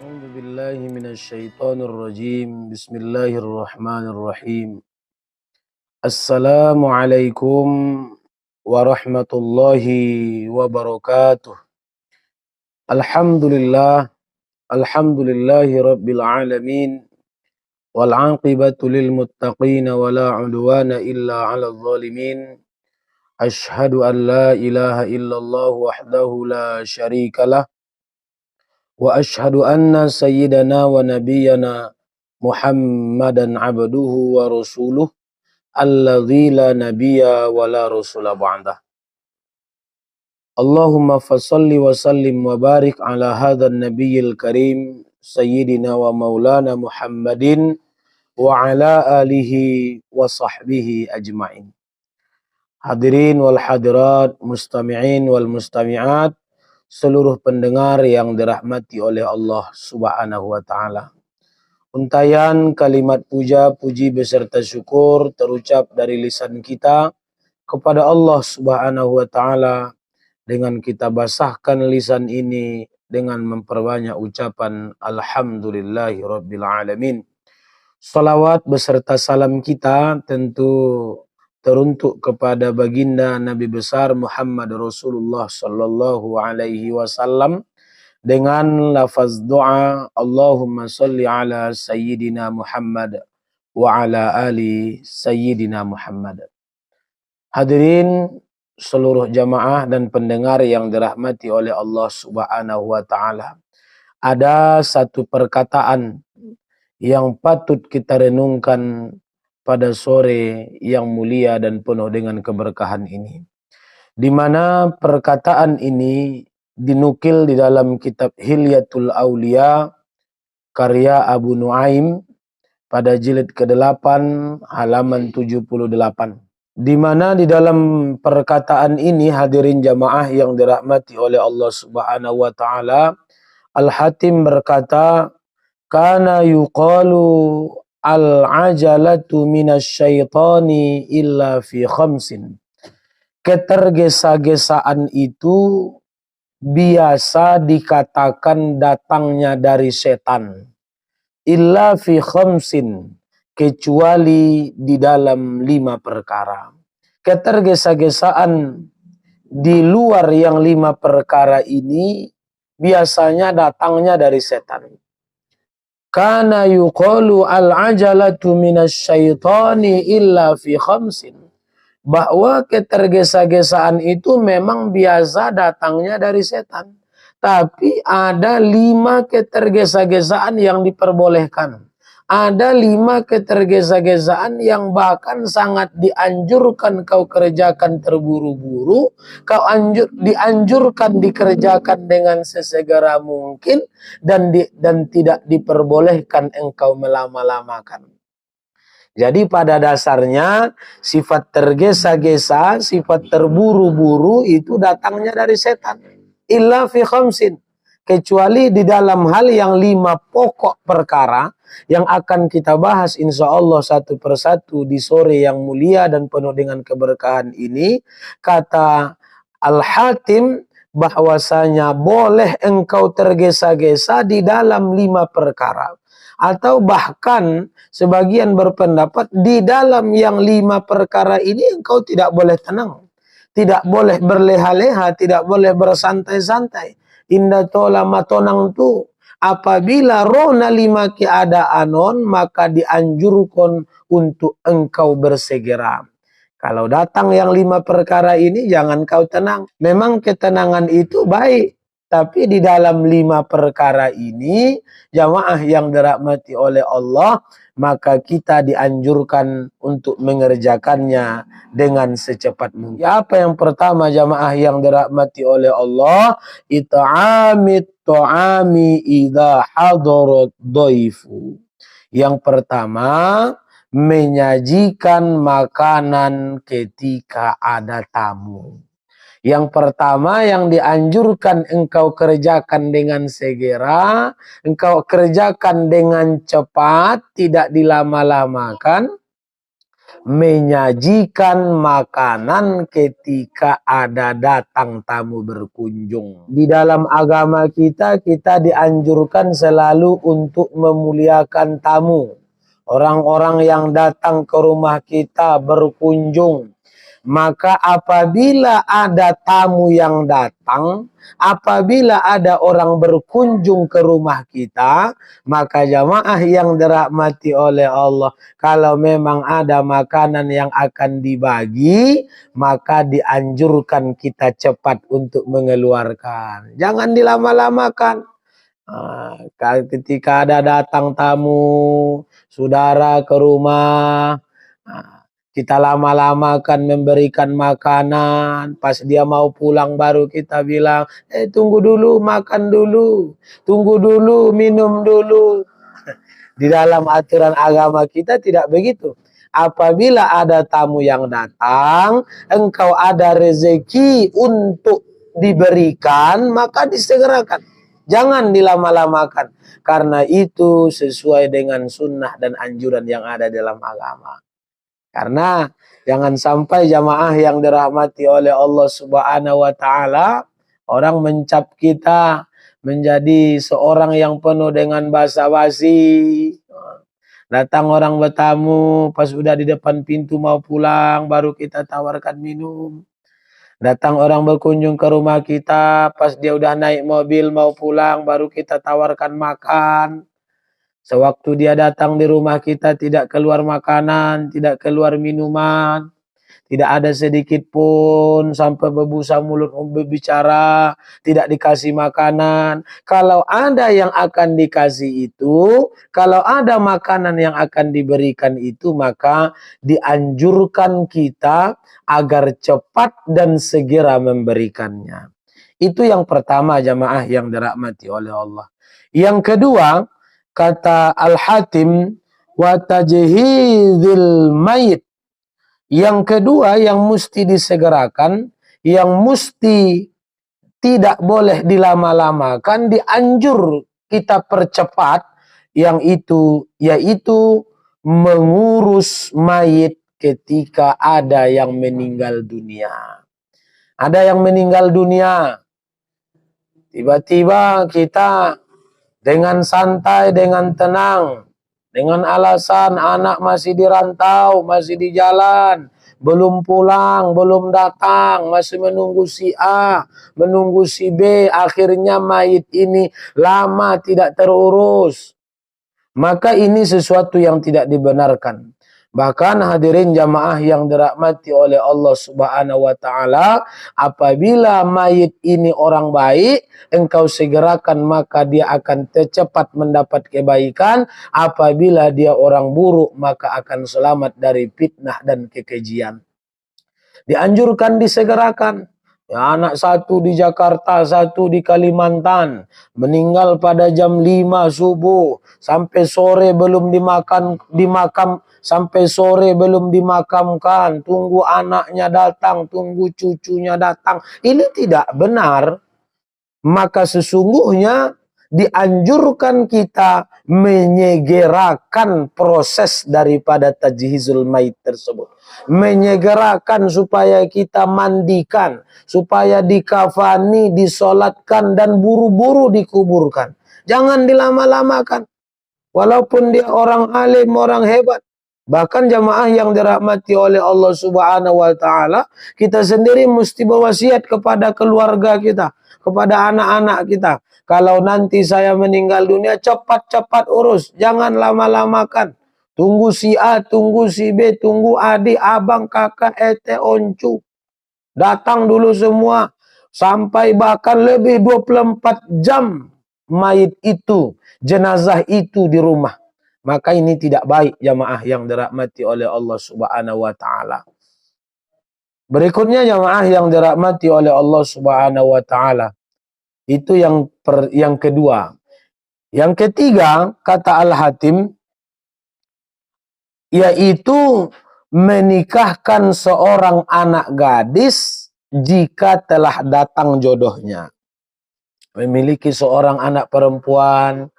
أعوذ بالله من الشيطان الرجيم بسم الله الرحمن الرحيم السلام عليكم ورحمة الله وبركاته الحمد لله رب العالمين والعاقبة للمتقين ولا عدوان إلا على الظالمين أشهد أن لا إله إلا الله وحده لا شريك له وأشهد أن سيدنا ونبينا محمدا عبده ورسوله الذي لا نبي ولا رسول بعده اللهم فصل وسلم وبارك على هذا النبي الكريم سيدنا ومولانا محمد وعلى آله وصحبه أجمعين. Hadirin wal hadirat, mustami'in wal mustami'at, seluruh pendengar yang dirahmati oleh Allah Subhanahu wa taala. Untayan kalimat puja, puji beserta syukur terucap dari lisan kita kepada Allah Subhanahu wa taala dengan kita basahkan lisan ini dengan memperbanyak ucapan alhamdulillahirabbil alamin. Salawat beserta salam kita tentu teruntuk kepada baginda Nabi besar Muhammad Rasulullah sallallahu alaihi wasallam dengan lafaz doa Allahumma salli ala sayyidina Muhammad wa ala ali sayyidina Muhammad. Hadirin seluruh jamaah dan pendengar yang dirahmati oleh Allah Subhanahu wa taala. Ada satu perkataan yang patut kita renungkan pada sore yang mulia dan penuh dengan keberkahan ini. Di mana perkataan ini dinukil di dalam kitab Hilyatul Aulia karya Abu Nuaim pada jilid ke-8 halaman 78. Di mana di dalam perkataan ini hadirin jamaah yang dirahmati oleh Allah Subhanahu wa taala, Al-Hatim berkata, kana yuqalu al-ajalatu minasyaitani illa fi khamsin. Ketergesa-gesaan itu biasa dikatakan datangnya dari setan. Illa fi khamsin, kecuali di dalam 5 perkara. Ketergesa-gesaan di luar yang 5 perkara ini biasanya datangnya dari setan. Kana yuqalu al-ajalatu minasyaitani illa fi khamsin. Bahwa ketergesa-gesaan itu memang biasa datangnya dari setan. Tapi ada 5 ketergesa-gesaan yang diperbolehkan. Ada 5 ketergesa-gesaan yang bahkan sangat dianjurkan kau kerjakan terburu-buru. Dianjurkan dikerjakan dengan sesegera mungkin. Dan tidak diperbolehkan engkau melama-lamakan. Jadi pada dasarnya sifat tergesa-gesa, sifat terburu-buru itu datangnya dari setan. Illa fi khamsin. Kecuali di dalam hal yang 5 pokok perkara yang akan kita bahas insya Allah satu persatu di sore yang mulia dan penuh dengan keberkahan ini. Kata Al-Hatim bahwasanya boleh engkau tergesa-gesa di dalam 5 perkara. Atau bahkan sebagian berpendapat di dalam yang 5 perkara ini engkau tidak boleh tenang. Tidak boleh berleha-leha, tidak boleh bersantai-santai. Indah tola matonang tu. Apabila rona 5 keadaanon, maka dianjurkan untuk engkau bersegera. Kalau datang yang 5 perkara ini jangan kau tenang. Memang ketenangan itu baik. Tapi di dalam 5 perkara ini, jamaah yang dirahmati oleh Allah, maka kita dianjurkan untuk mengerjakannya dengan secepat mungkin. Apa yang pertama jamaah yang dirahmati oleh Allah? It'amit ta'ami idha hadarat dhaifu. Yang pertama, menyajikan makanan ketika ada tamu. Yang pertama yang dianjurkan engkau kerjakan dengan segera, engkau kerjakan dengan cepat, tidak dilama-lamakan. menyajikan makanan ketika ada datang tamu berkunjung. Di dalam agama kita dianjurkan selalu untuk memuliakan tamu. Orang-orang yang datang ke rumah kita berkunjung. Maka apabila ada tamu yang datang, apabila ada orang berkunjung ke rumah kita, maka jamaah yang dirahmati oleh Allah, kalau memang ada makanan yang akan dibagi, maka dianjurkan kita cepat untuk mengeluarkan. Jangan dilama-lamakan. Ketika ada datang tamu, saudara ke rumah, kita lama-lamakan memberikan makanan. Pas dia mau pulang baru kita bilang, tunggu dulu, makan dulu. Tunggu dulu, minum dulu. Di dalam aturan agama kita tidak begitu. Apabila ada tamu yang datang, engkau ada rezeki untuk diberikan, maka disegerakan. Jangan dilama-lamakan. Karena itu sesuai dengan sunnah dan anjuran yang ada dalam agama. Karena jangan sampai jamaah yang dirahmati oleh Allah Subhanahu wa taala, orang mencap kita menjadi seorang yang penuh dengan basa-basi. Datang orang bertamu, pas sudah di depan pintu mau pulang, baru kita tawarkan minum. Datang orang berkunjung ke rumah kita, pas dia udah naik mobil mau pulang, baru kita tawarkan makan. Sewaktu dia datang di rumah kita tidak keluar makanan, tidak keluar minuman, tidak ada sedikit pun sampai berbusa mulut berbicara, tidak dikasih makanan. Kalau ada yang akan dikasih itu, kalau ada makanan yang akan diberikan itu, maka dianjurkan kita agar cepat dan segera memberikannya. Itu yang pertama jamaah yang dirahmati oleh Allah. Yang kedua, kata Al-Hatim, wa tajhizil mayit. Yang kedua yang mesti disegerakan, yang mesti tidak boleh dilama-lamakan, dianjur kita percepat, yang itu yaitu mengurus mayit ketika ada yang meninggal dunia. Ada yang meninggal dunia, tiba-tiba kita dengan santai, dengan tenang, dengan alasan anak masih di rantau, masih di jalan, belum pulang, belum datang, masih menunggu si A, menunggu si B, akhirnya mayit ini lama tidak terurus. Maka ini sesuatu yang tidak dibenarkan. Bahkan hadirin jamaah yang dirahmati oleh Allah Subhanahu wa taala, apabila mayit ini orang baik, engkau segerakan maka dia akan cepat mendapat kebaikan. Apabila dia orang buruk, maka akan selamat dari fitnah dan kekejian. Dianjurkan disegerakan. Ya, anak satu di Jakarta, satu di Kalimantan, meninggal pada jam 5 subuh, sampai sore belum sampai sore belum dimakamkan, tunggu anaknya datang, tunggu cucunya datang. Ini tidak benar. Maka sesungguhnya dianjurkan kita menyegerakan proses daripada tajhizul mayit tersebut. Menyegerakan supaya kita mandikan, supaya dikafani, disolatkan, dan buru-buru dikuburkan. Jangan dilama-lamakan. Walaupun dia orang alim, orang hebat. Bahkan jamaah yang dirahmati oleh Allah Subhanahu wa taala, kita sendiri mesti berwasiat kepada keluarga kita, kepada anak-anak kita. Kalau nanti saya meninggal dunia, cepat-cepat urus, jangan lama-lamakan. Tunggu si A, tunggu si B, tunggu adik, abang, kakak, ete, oncu. Datang dulu semua, sampai bahkan lebih 24 jam mayit itu, jenazah itu di rumah. Maka ini tidak baik jamaah yang dirahmati oleh Allah Subhanahu wa taala. Berikutnya jamaah yang dirahmati oleh Allah Subhanahu wa taala. Itu yang kedua. Yang ketiga, kata Al-Hatim, yaitu menikahkan seorang anak gadis jika telah datang jodohnya. Memiliki seorang anak perempuan,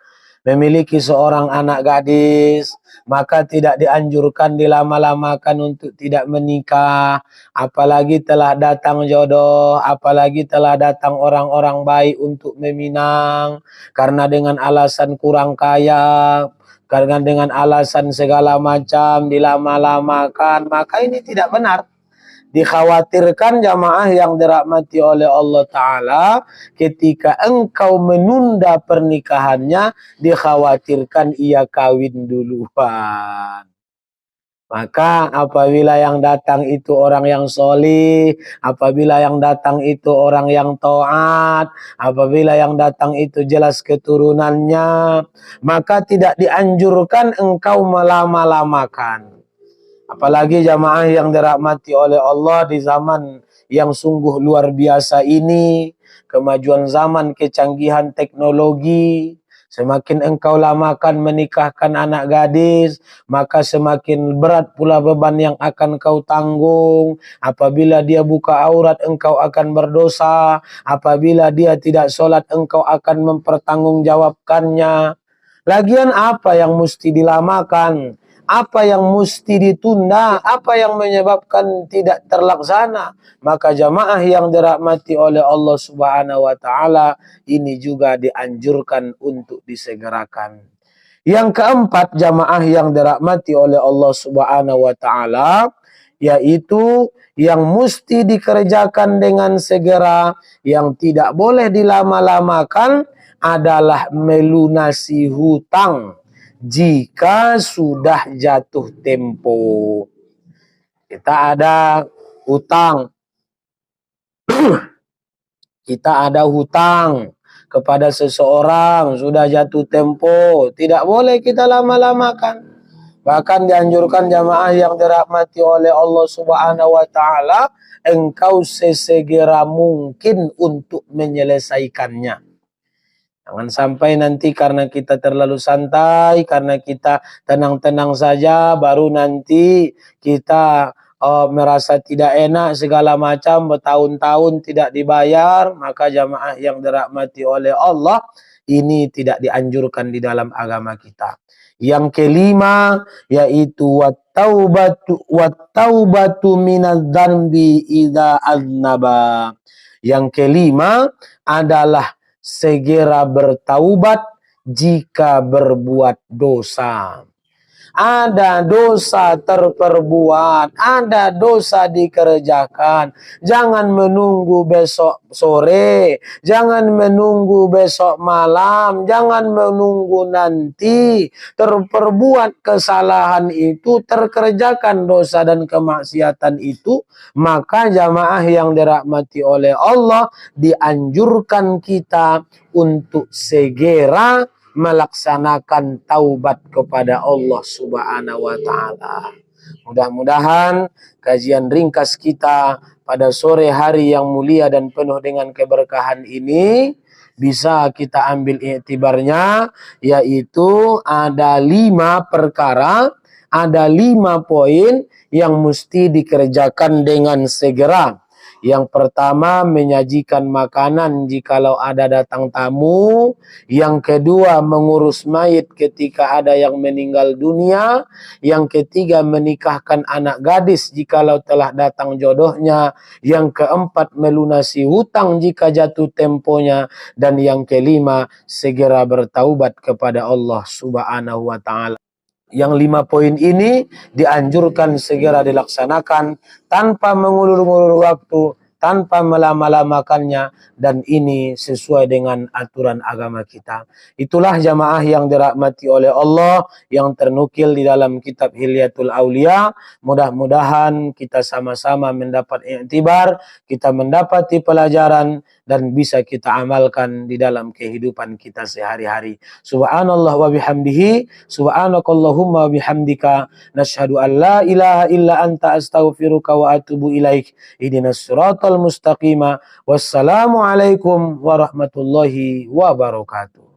memiliki seorang anak gadis, maka tidak dianjurkan dilama-lamakan untuk tidak menikah, apalagi telah datang jodoh, apalagi telah datang orang-orang baik untuk meminang, karena dengan alasan kurang kaya, karena dengan alasan segala macam dilama-lamakan, maka ini tidak benar. Dikhawatirkan jamaah yang dirahmati oleh Allah Ta'ala, ketika engkau menunda pernikahannya, dikhawatirkan ia kawin duluan. Maka apabila yang datang itu orang yang solih, apabila yang datang itu orang yang taat, apabila yang datang itu jelas keturunannya, maka tidak dianjurkan engkau melama-lamakan. Apalagi jamaah yang dirahmati oleh Allah di zaman yang sungguh luar biasa ini, kemajuan zaman, kecanggihan teknologi, semakin engkau lamakan menikahkan anak gadis, maka semakin berat pula beban yang akan kau tanggung. Apabila dia buka aurat, engkau akan berdosa. Apabila dia tidak sholat, engkau akan mempertanggungjawabkannya. Lagian apa yang mesti dilamakan? Apa yang mesti ditunda? Apa yang menyebabkan tidak terlaksana? Maka jamaah yang dirahmati oleh Allah Subhanahu wa Ta'ala, ini juga dianjurkan untuk disegerakan. Yang keempat, jamaah yang dirahmati oleh Allah Subhanahu wa Ta'ala, yaitu yang mesti dikerjakan dengan segera, yang tidak boleh dilama-lamakan adalah melunasi hutang jika sudah jatuh tempo. Kita ada hutang. Kita ada hutang kepada seseorang, sudah jatuh tempo, tidak boleh kita lama-lamakan. Bahkan dianjurkan jamaah yang dirahmati oleh Allah Subhanahu wa Ta'ala, engkau sesegera mungkin untuk menyelesaikannya. Jangan sampai nanti karena kita terlalu santai, karena kita tenang-tenang saja, baru nanti kita merasa tidak enak segala macam, bertahun-tahun tidak dibayar. Maka jamaah yang dirahmati oleh Allah, ini tidak dianjurkan di dalam agama kita. Yang kelima, yaitu wattaubatu minadz-dzanbi idza aznaba. Yang kelima adalah segera bertaubat jika berbuat dosa. Ada dosa terperbuat, ada dosa dikerjakan. Jangan menunggu besok sore, jangan menunggu besok malam, jangan menunggu nanti. Terperbuat kesalahan itu, terkerjakan dosa dan kemaksiatan itu, maka jamaah yang dirahmati oleh Allah, dianjurkan kita untuk segera melaksanakan taubat kepada Allah Subhanahu wa Ta'ala. Mudah-mudahan kajian ringkas kita pada sore hari yang mulia dan penuh dengan keberkahan ini bisa kita ambil iktibarnya, yaitu ada 5 perkara, ada 5 poin yang mesti dikerjakan dengan segera. Yang pertama, menyajikan makanan jikalau ada datang tamu. Yang kedua, mengurus mayit ketika ada yang meninggal dunia. Yang ketiga, menikahkan anak gadis jikalau telah datang jodohnya. Yang keempat, melunasi hutang jika jatuh temponya. Dan yang kelima, segera bertaubat kepada Allah Subhanahu wa Ta'ala. Yang 5 poin ini dianjurkan segera dilaksanakan tanpa mengulur-ngulur waktu, tanpa melama-lamakannya, dan ini sesuai dengan aturan agama kita. Itulah jamaah yang dirahmati oleh Allah yang ternukil di dalam kitab Hilyatul Aulia. Mudah-mudahan kita sama-sama mendapat iktibar, kita mendapati pelajaran, dan bisa kita amalkan di dalam kehidupan kita sehari-hari. Subhanallah wa bihamdihi, subhanakallahumma wa bihamdika, nashhadu an la ilaha illa anta astaghfiruka wa atubu ilaik. Ihdinas siratal mustaqima. Wassalamu alaikum warahmatullahi wabarakatuh.